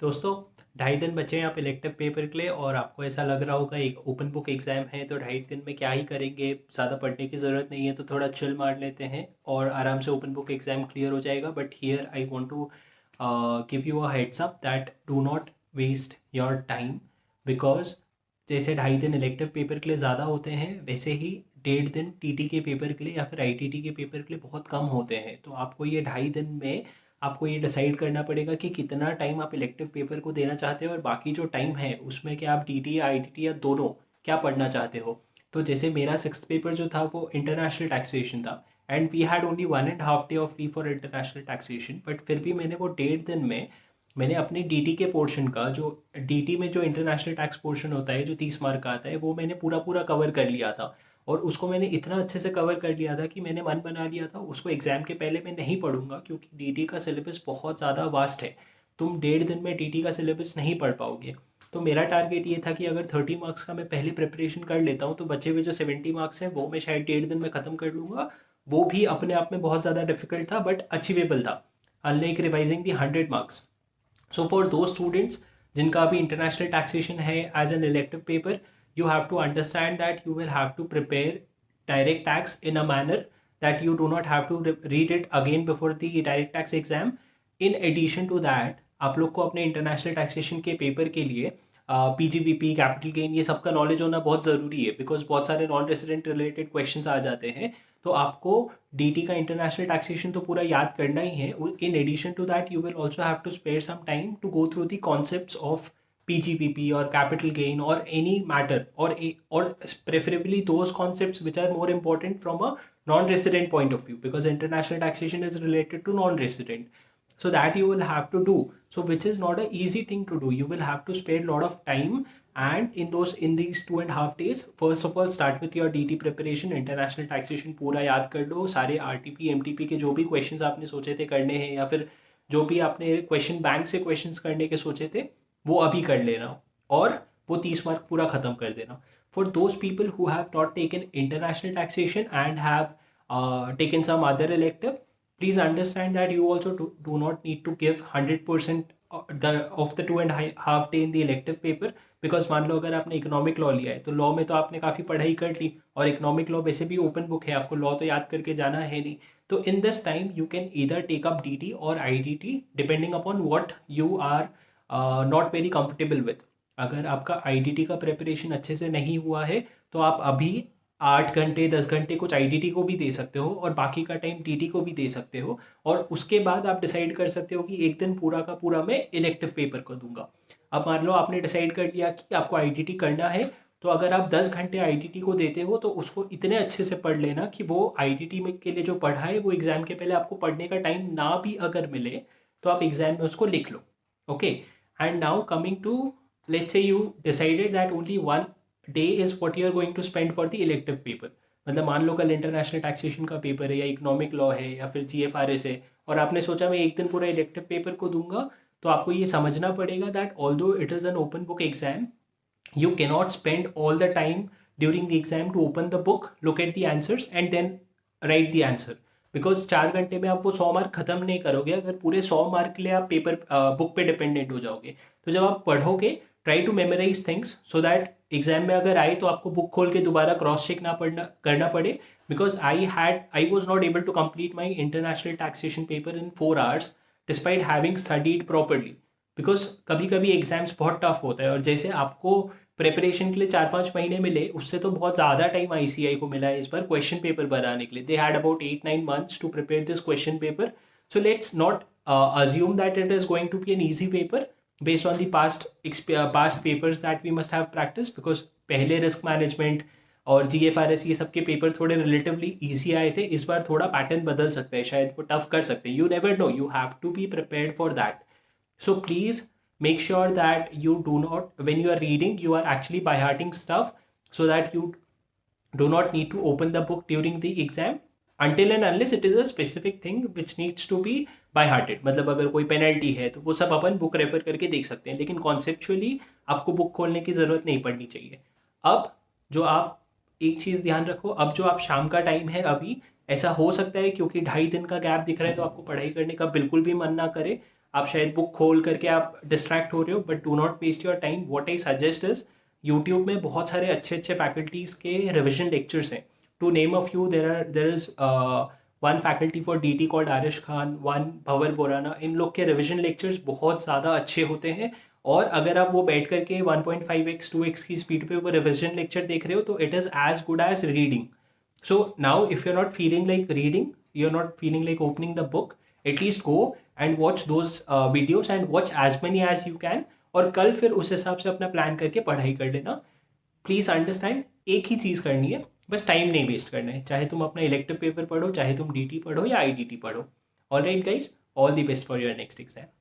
दोस्तों, 2.5 दिन बचे हैं आप इलेक्टिव पेपर के लिए और आपको ऐसा लग रहा होगा एक ओपन बुक एग्ज़ाम है तो 2.5 दिन में क्या ही करेंगे, ज़्यादा पढ़ने की ज़रूरत नहीं है तो थोड़ा चिल मार लेते हैं और आराम से ओपन बुक एग्ज़ाम क्लियर हो जाएगा। But here I want to give you a heads up that do not waste your time, because जैसे 2.5 दिन इलेक्टिव पेपर के लिए ज़्यादा होते हैं वैसे ही 1.5 दिन टीटी के पेपर के लिए या फिर आईटीटी के पेपर के लिए बहुत कम होते हैं। तो आपको ये 2.5 दिन में आपको ये डिसाइड करना पड़ेगा कि कितना टाइम आप इलेक्टिव पेपर को देना चाहते हो और बाकी जो टाइम है उसमें क्या आप टीटी या आईटीटी या दोनों क्या पढ़ना चाहते हो। तो जैसे मेरा 6th पेपर जो था वो इंटरनेशनल टैक्सेशन था and we had only 1.5 day off leave for international taxation, but फिर भी मैंने वो 1.5 दिन में मैंने अपने डीटी के पोर्शन का जो डीटी में जो इंटरनेशनल टैक्स पोर्शन होता है जो 30 मार्क का आता है वो मैंने पूरा पूरा कवर कर लिया था। और उसको मैंने इतना अच्छे से कवर कर लिया था कि मैंने मन बना लिया था उसको एग्ज़ाम के पहले मैं नहीं पढ़ूंगा, क्योंकि डीटी का सिलेबस बहुत ज़्यादा वास्ट है। तुम 1.5 दिन में डीटी का सिलेबस नहीं पढ़ पाओगे। तो मेरा टारगेट ये था कि अगर 30 मार्क्स का मैं पहले प्रिपरेशन कर लेता हूँ तो बचे हुए जो 70 मार्क्स हैं वो मैं शायद 1.5 दिन में ख़त्म कर लूँगा। वो भी अपने आप में बहुत ज़्यादा डिफिकल्ट था बट अचीवेबल था, unlike revising the 100 marks. So for those students जिनका अभी इंटरनेशनल टैक्सेशन है as an elective paper, you have to understand that you will have to prepare direct tax in a manner that you do not have to read it again before the direct tax exam. In addition to that, आप लोग को अपने international taxation के paper के लिए PGBP, capital gain, ये सबका knowledge होना बहुत ज़रूरी है, बिकॉज बहुत सारे नॉन रेसिडेंट रिलेटेड क्वेश्चंस आ जाते हैं। तो आपको डीटी का इंटरनेशनल टैक्सेशन तो पूरा याद करना ही है। In addition to that you will also have to spare some time to go through the concepts of PGPP or capital gain or any matter, or preferably those concepts which are more important from a non-resident point of view, because international taxation is related to non-resident. So that you will have to do, so which is not an easy thing to do. You will have to spend a lot of time, and in these 2.5 days, first of all start with your DT preparation, international taxation पूरा याद कर लो, सारे RTP MTP के जो भी questions आपने सोचे थे करने हैं या फिर जो भी आपने क्वेश्चन बैंक से क्वेश्चंस करने के सोचे थे वो अभी कर लेना और वो 30 मार्क पूरा खत्म कर देना। For those people who have not taken international taxation and have taken some other elective, please understand that you also do not need to give 100% of the 2.5 day in the elective paper, because मान लो अगर आपने economic law लिया है तो law में तो आपने काफ़ी पढ़ाई कर ली और इकोनॉमिक लॉ वैसे भी ओपन बुक है, आपको लॉ तो याद करके जाना है नहीं। तो in this time you can either take up DT और IDT depending upon what you are not very comfortable with. अगर आपका आईडीटी का प्रिपरेशन अच्छे से नहीं हुआ है तो आप अभी 8 घंटे 10 घंटे कुछ आईडीटी को भी दे सकते हो और बाकी का टाइम टीटी को भी दे सकते हो, और उसके बाद आप डिसाइड कर सकते हो कि एक दिन पूरा का पूरा मैं इलेक्टिव पेपर को दूंगा। अब मान लो आपने डिसाइड कर लिया कि आपको आईडीटी करना है, तो अगर आप 10 घंटे आईडीटी को देते हो तो उसको इतने अच्छे से पढ़ लेना कि वो आईडीटी में के लिए जो पढ़ा है वो एग्जाम के पहले आपको पढ़ने का टाइम ना भी अगर मिले तो आप एग्जाम में उसको लिख लो। Okay, and now coming to, let's say you decided that only one day is what you are going to spend for the elective paper। मतलब मान लो कल इंटरनेशनल टैक्सेशन का पेपर है या इकोनॉमिक लॉ है या फिर जीएफआरएस है और आपने सोचा मैं एक दिन पूरा इलेक्टिव पेपर को दूंगा, तो आपको ये समझना पड़ेगा that although it is an open book exam, you cannot spend all the time during the exam to open the book, look at the answers and then write the answer, because 4 घंटे में आप वो 100 mark खत्म नहीं करोगे अगर पूरे 100 mark के लिए आप पेपर बुक पे डिपेंडेंट हो जाओगे। तो जब आप पढ़ोगे, try to memorise things so that exam में अगर आए तो आपको बुक खोल के दोबारा क्रॉस चेक ना करना पड़े। Because I was not able to complete my international taxation paper in 4 hours despite having studied properly, because कभी कभी एग्जाम्स बहुत टफ होता है और जैसे आपको प्रिपरेशन के लिए 4-5 महीने मिले उससे तो बहुत ज़्यादा टाइम आईसीआई को मिला है इस बार क्वेश्चन पेपर बनाने के लिए। They had about 8-9 months to prepare this question paper. So let's not assume that it is going to be an easy paper based on the past papers that we must have practiced, because पहले risk management और जीएफआरएस ये सब के paper थोड़े relatively easy आए थे, इस बार थोड़ा पैटर्न बदल सकता है, शायद वो टफ कर सकते हैं। You never know, you have to be prepared for that. So please make sure that you do not, when you are reading, you are actually by hearting stuff so that you do not need to open the book during the exam until and unless it is a specific thing which needs to be by hearted। मतलब अगर कोई penalty है तो वो सब अपन book refer करके देख सकते हैं, लेकिन कॉन्सेप्चुअली आपको बुक खोलने की ज़रूरत नहीं पड़नी चाहिए। अब जो आप एक चीज़ ध्यान रखो, अब जो आप शाम का टाइम है अभी, ऐसा हो सकता है क्योंकि 2.5 दिन का गैप दिख रहा है तो आपको पढ़ाई करने का बिल्कुल भी मन ना करे। आप शायद बुक खोल करके आप डिस्ट्रैक्ट हो रहे हो, but do not waste your time. What I suggest is, YouTube में बहुत सारे अच्छे अच्छे फैकल्टीज़ के रिविजन लेक्चर्स हैं। To name a few, there is one faculty for D T called Arish Khan, one Bhanwar Borana. इन लोग के रिविजन लेक्चर्स बहुत ज़्यादा अच्छे होते हैं, और अगर आप वो बैठ करके 1.5x 2x की स्पीड पे वो रिविजन लेक्चर देख रहे हो तो it is as good as reading. So now if you're not feeling like reading, you're not feeling like opening the book, at least go and watch those videos and watch as many as you can, और कल फिर उस हिसाब से अपना plan करके पढ़ाई कर लेना। प्लीज अंडरस्टैंड, एक ही चीज़ करनी है, बस टाइम नहीं वेस्ट करना है, चाहे तुम अपना इलेक्टिव पेपर पढ़ो, चाहे तुम डीटी पढ़ो या आईडीटी पढ़ो। All right guys, all the best for your next exam.